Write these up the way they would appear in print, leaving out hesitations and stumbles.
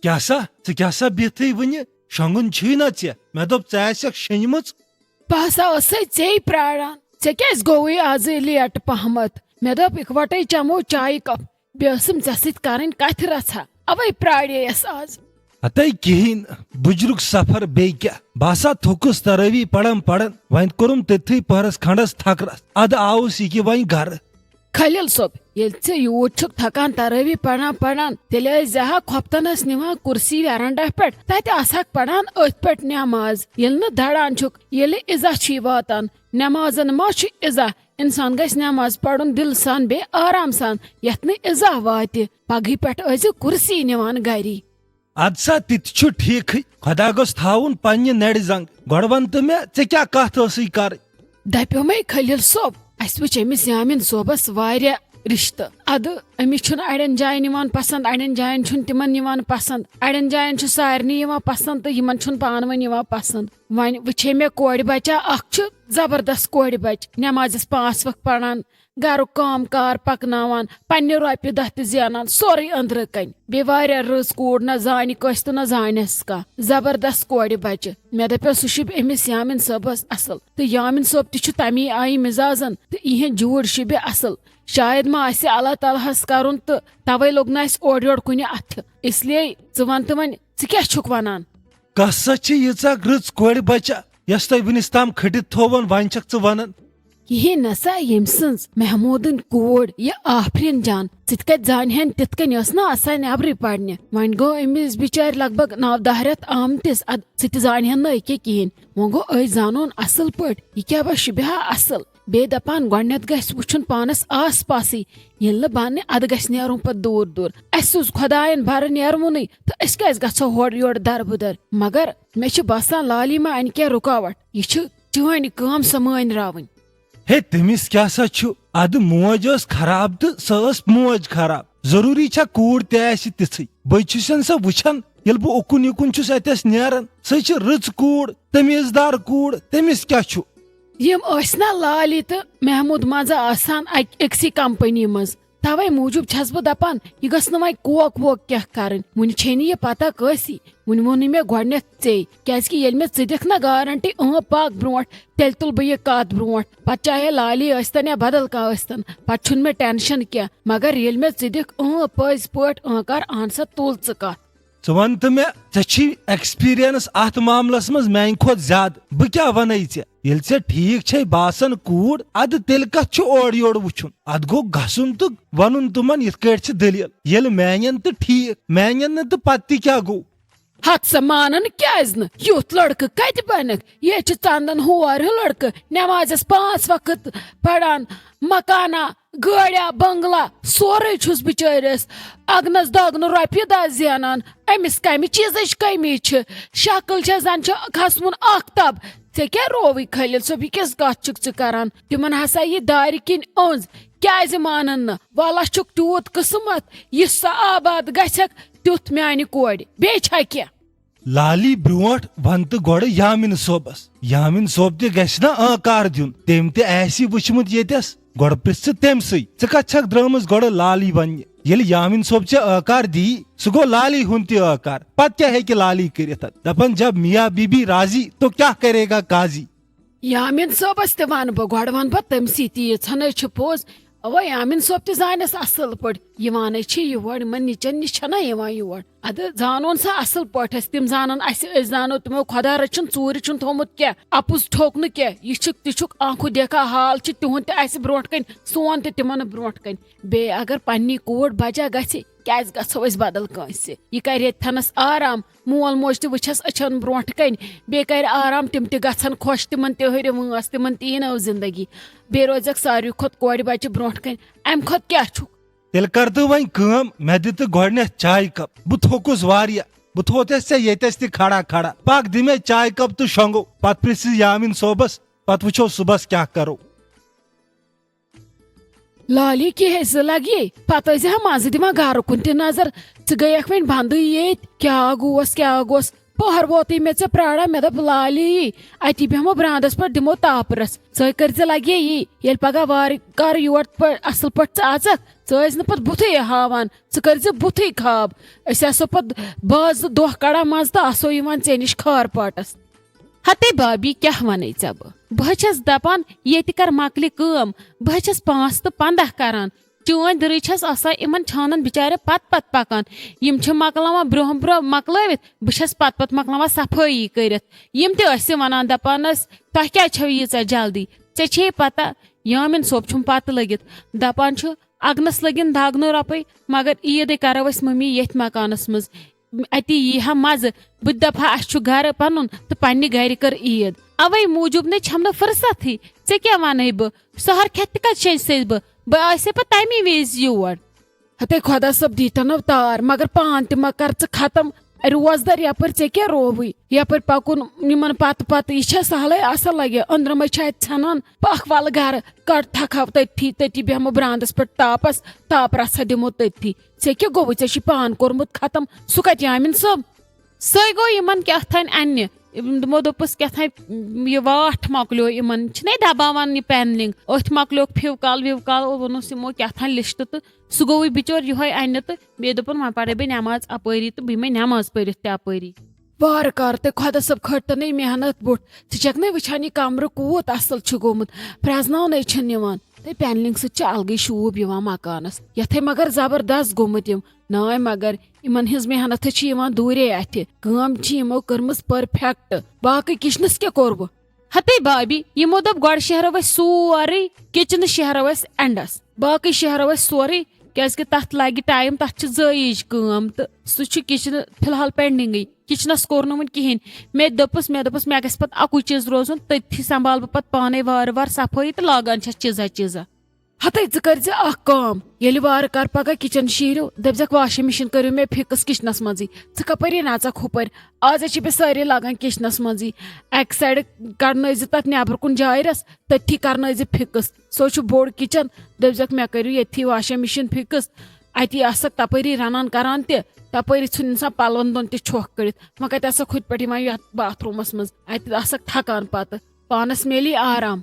क्या सा बिहत वन शंगुन ना ऐ मे दोप ऐसक शनम बह चे प्राण ऐ क्या गोई आज लेट पहमत मे दोप इकवटे चमो चाय कप बेसम ऐ सत कथ रचा अवे प्राड़ेस आज अतः कहें बुजुर्ग सफर बे क्या बसा थोकुस तरावी पड़न वन कोरुम तथी पहरस खंडस थकरस अद आउस यह वन घर खलील सोब ये यूत थकान तरावी पड़ान तेल जहा खोपतनस निवान कुर्सी वरांडा पे तक पड़ान अथ पे नमाज ये दड़ान ये इजा वातान नमाजन मा इजा इंसान गस नमाज पढ़ुन दिल सान बे आराम सान यथ न इजा वात पगह पे कुर्सी निवान गरी अदसा तित ठीक खुदा गोस थाउन पन्ने नड़ जंग गोड़ वन तो मे ऐ क्या कथ कर दपो मे खलील सोब अस वुच अमिस यामिन सोबस वारिया रिश्त अद अमिस अड़न जायन पसंद अड़न जायन तिमन पसंद अड़न जायन सारे पसंद तो यमन पान वन पसंद वन वुचे मे कोड़ बचा अख जबरदस्त कोड़ बच नमाज 5 वक्त पढ़ान घर काम कार पकनावान पन्ने रोपये दह जानान सोरे अंदर कन बे वारिया रज कूड़ न जान कस तो न जानस का जबरदस्त कोड़ बच मे दपो सह अमिस यामिन सोबस असल तो यामिन सोब तमी आई मिजाजन तो इहें जूड़ बे असल शायद मा आसे अल्लाह तालाहस करुन तो तवे लोग न ओर योर कुन अथ इसलिए वन तो वन क्या वनान कसा यीचा रज कोड़ बचा यस तुम वनिस ताम खटित थोवन वन छक वन यह नसा यम सज महमूदन कोड़ यह आफरीन जान सत कत जान तिथ कन ना नबरी पड़ने वन गो अमिस बिचार लगभग 9-10 रेत आमतिस अद सत जान ना अके कहें वो गो अ जानोन असल पे यह क्या बह शुबहा असल बे दपान गोडनेथ गस वुचुन पानस आस पासी ये बन अद गस नेरुन पे दूर दूर अस खुदायन भर नेरमुन तो अस क्या गो होर योर दर बुदर मगर मे बसान लाली मा अन क्या रुकावट यह चन काम समान रावन हे तमिस क्या अद मोज खराब तो सस मोज खराब जरूरी छा कूड़ तिथि बन सह वुचान ये बह उकुन युकुन अतस नेरान सह रच कूड़ तमीजदार कूड़ तमिस क्या यम ना लाली तो महमूद मजा आसान अक्सी कंपनी मज तवे मूजूब छस बह दपान यह गस न वह कोक वोक क्या कर वन यह पता कसी वन वोन मे गोडनेथ क्या मे दिख ना गारंटी पाक ब्रोट तेल तुल बह यह कत ब्रोट पे चाहे लाली यस्तन या बदल कन पे मे टेंशन क्या मगर ये मे दिख पज पे कर अहन सा तुल कत वन तो मे एक्सपीरियंस अत मामलस मज मान खुद ज्यादा बह क्या वन ये ठीक छे बासन कूड़ अद तेल कत ओर योर वुचुन अद गो गसुन तो वन तुमन इत दलील ये मानन तो ठीक मानन तो पत्ती क्या गो हथ सा मानन क्या युथ लड़क कत बन ये चंदन होर लड़क नमाज 5 वक्त पढ़ान मकाना गाड़िया बंगला सोरे बिचारिस अगनस दगन रोपये 10 जानान अमिस कम चीज कमी शक्ल जन खसमुन आख्ताब ऐ क्या रोवी खलील सोब यह कत करान तिमन हसा यह दार किन ओंज क्या मानन वाला तूत किस्मत यह सा आबाद गक तुथ म्यान कोड़ बे क्या लाली ब्रोट वन तो गोड़ यामिन सोब ते गस ना आकार दिन तम ते वुचमुत येतस गोड़ पृछ तम सी कत छक द्रमस गोड़ लाली वन ये यामिन सोब चे आकार दी सह गो लाली हुन ते आकार पत क्या है कि लाली करित दपन जब मियाँ बीबी राजी तो क्या करेगा काजी यामिन सोबस ते वन बह गोड़ वन बह तमसी तीन पोज अव यामिन सोब ते जानस असल पे यह योर मन निचन नश योर अद जानोन सा असल पे तम जानन जानो तमो खुदा रचन चूर थोमुत क्या अपुज ठोकन क्या यह तुक आंखो देखा हाल तुहद ब्रोट कन सोन तिमन ब्रोट कन बे अगर पन्नी कूड़ बजा गि क्या गो बदल कंस यह कर थनस आराम मोल मोज त वुचस अचन ब्रोट कन बे कर आराम तिम गन खुश तिमन हर वस तिमन यीनव जिंदगी बे रोजक सारे खुद कोड़ बच्चे ब्रोट कन अम खुद क्या तेल कर तो वन कम मे दित गोडनेथ चाय कप बह थोकुस वारिया बह थोतस येतस ते खड़ा पक दि मे चाय कप तो शंगो पत पृछ यामिन सोबस पत वुचो सुबस क्या करो लाली कह लगे पे मज दिमा घर कुन नजर गयक वन बंद ये क्या गोस पहर वोत मे ऐ प्राड़ा मे दप लाली अति बेहमो ब्रांदस पे दिमो तापरस च कर लगे ये पगह वार कर योर असल पे अचक च पे बुथे हावान च कर बुथे खाब असो पे बाज दह कड़ा मज तो असो ऐ निश खार पाटस। हते बाबी क्या वन ऐ बह दपान ये कर मकल कम बह 5 तो 15 करान चोन दर इन छानन बिचारे पत पत पकान यम मकलावान ब्रोह ब्रोह मकलवित बस पत पत मकलावान सफाई करित यम ते वनान दपान तह क्या छो यीचा जल्दी ऐ पता यामिन सोब छुम पत लगित दपान अगनस लगिन दागनो रपे मगर ईद करो मम्मी ये मकानस मज अति यी हा मज बह दपा अस घर पन तो पन्ने घर कर ईद अवे मूजूब ने छम फुर्सत ऐ क्या वन बह सहर खेत कत बह बह पे तमी विज योर। हते खुदा सब दीतन तार मगर पान तह कर खत्म रोजदार यपर ऐ क्या रोवई यपर पकुन निमन पत पत यह सहल असल लगे अंद्रम छान पख वल घर कट थकव तथी तथी बेहमो ब्रांदस पे तापस ताप रसा दिमो तथी ऐ क्या गो ऐ पान कोर्मुत खत्म सह कत यामिन सब सै गो इन क्या अन्य दमो दोपस क्या यह वाठ मकलो इन दबावान यह पेनलिंग अथ मकलो फिवकाल विवकाल वोनस यमो क्या लिस्ट तो सह गो बिचोर ये अन्न तो बे दोपन वह पढ़े बे नमाज अपरी तो बे नमाज पढ़ अपरी वार कार ते खुदा सब खटन मेहनत बुट षक न वुचान यह कमर कूत असल गोमुत प्रजन ते पेनलिंग सह अलग शूब मकानस ये मगर जबरदस्त गोमुत ना मगर इन हज मेहनत दूरे अथ कमो कर्म परफेक्ट बाकी किचनस क्या कोर हते बाबी यमो दप गो शहरो सोरे किचन शहरो एंडस बाकी शहरो सोरे क्या तथ लगे टाइम तथ जयज कम तो सह किचन फिलहाल पेंडिंग किचनस कोर वन कहें मे दोपस मे गस पे अकु चीज रोजन तथी संभाल बह पे पाने वार वार सफाई तो लागान चीजा चीजा। हते कर कम ये वार कार पगह किचन शीरो दपक वाशिंग मशीन करो मे फिक्स किचनस मजी कपर नचक हुपर आज बे सारे लागान किचनस मजी अक साइड कड़न तथ नबर कुन जाय रस तथी करन फिक्स सो बोड़ किचन दपक मे करो ये वाशिंग मशीन फिक्स अति आसक तपरी रनान करान तपरी छुन इंसान पलवन दोन छोख कड़ित वह कत आसक खुद पे बाथरूमस मज अत आसक थकान पत पानस मेली आराम।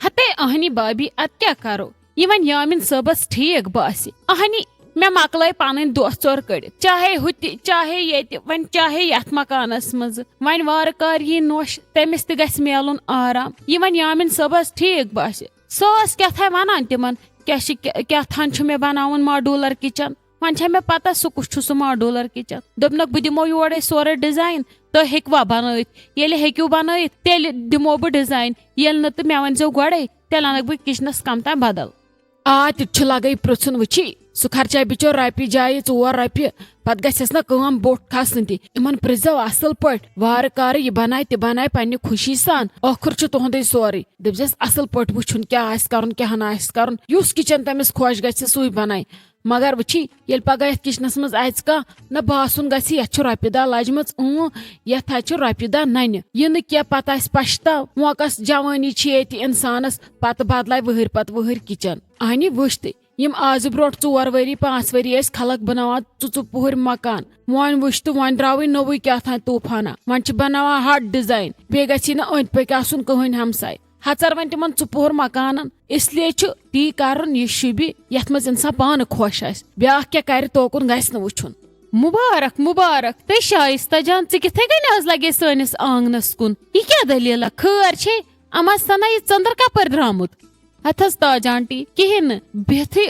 हते अहनी बाबी अत क्या करो इन यामिन सबस ठीक बास अहनी मे मकल पन दोस्त चोर कड़ चाहे हुत चाहे ये वन चाहे यथ मकानस मज वन वार कार यी नोश तमिस तह गस मेलुन आराम इन यामिन सबस ठीक बास सस क्या वन तिमन क्या मे बनावन मॉड्यूलर किचन वन मे पता सह कुछ मॉड्यूलर किचन दोपनक बह दिमो योर सोरे डिजाइन तो हेकवा बनत ये हेक्यू बनत तेल दिमो बह डिजाइन ये न तो मे वनजो गोड़े तेल अनक बह किचनस कम ताम बदल आ ते लगे पृछन वची सह खर्चा बिचोर रपि जाए 4 रपि पत गस न कम बोट खसन इन प्रिजो असल पे वार कार यह बनाए तह बनाए पन्ने खुशी सान आखिर तुंदे सोरे दपस असल पे वुन क्या क्या कर किचन तमिस खुश गि सू बनाए मगर वची ये पगह ये किचनस मज कह न बासन गि रपि दह लजम ये रपि दह नन यह क्या पता पछता मोकस जवानी ये इंसानस पत बदल वहर पत वहर किचन अहनी वुच यम आज ब्रो 4 वरी 5 वरी खलक बनावान 2 पुहर मकान वन वुच तो वन द्राव नवु क्या तूफाना वन बनावान हट डिजाइन बे गि अंद पक आसन कहन हमसाय हचर वन तिमन 2 पुहर मकान इसलिए ती कर यह शुबि यथ मज इंसान पान खुश आस ब्या क्या कर तोकुन गस न वुचुन। मुबारक मुबारक ते शाइस्ता जान किथे गई लगे सनिस आंगनस कुन यह क्या दलील खर छे अमा सना यह चंद्र कपर द्रामुत हथस ताज आंटी कहें बेथी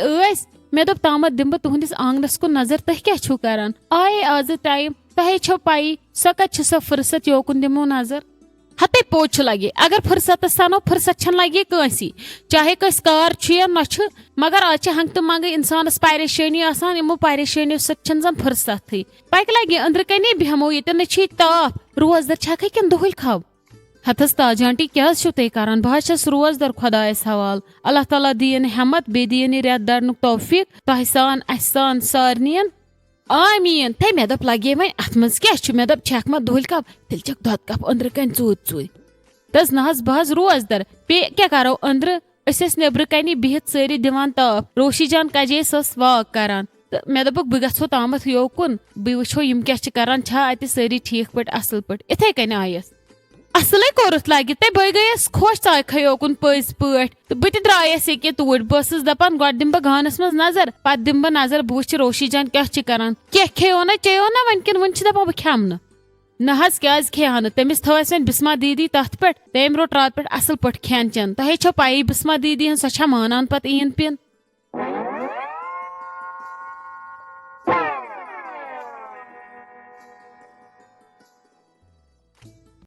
मे दोप तामत दिम बह तुहंदिस आंगनस कुन नजर तह क्या छो करान आए आज टाइम तहे छो पाई सह कत सह फुर्सत योकुन दिमो नजर। हते पोछ लगे अगर फुर्सत सानो फुर्सत छन लगे कंसी चाहे कस कार या न मगर आज हंग तो मंग इंसानस परेशानी आसान इमो परेशानी सन जन फुर्सत पक लगे अंदर कने बेहमो ये न ताप रोजदर छक किन दुहल खब। हथस ताज आंटी क्या ते करान बह रोजदर खुदायस हवाल अल्लाह ताला दीन हिम्मत बे दीन रेत दरनुक तौफीक तह सान अस सान सारनियन आमीन। ते मे दोप लगे वन अत मज क्या मे दोप छक मत दुहल कप तेल चक दद कप अंदर कन चूत दस नहज बहज रोजदर पे क्या करो अंदर नबर कन बिहित सारी दिवान ताप रोशी जान कजे सस वाक करान तो मे दोपक बह गो तामत योकुन बह वो यम क्या करान छा अत सारी ठीक पे असल पे इथे कन आयस असल कोरुत लगे ते बह गयस खुश चाख योकुन पज पे तो बह द्रायस ये तूर बस दपान गो दिम बह गानस मज नजर पे दिम बह नजर बह वुच रोशी जान क्या करान क्या खेयो ना चेयो ना वन किन वन दपान बह खेम ना क्या खेहा तमिस थस वन बिस्मा दीदी तथ पे तम रोट रात पे असल पे खेन चेन तह छो पाई बिस्मा दीदी सो मानान पे ईन पिन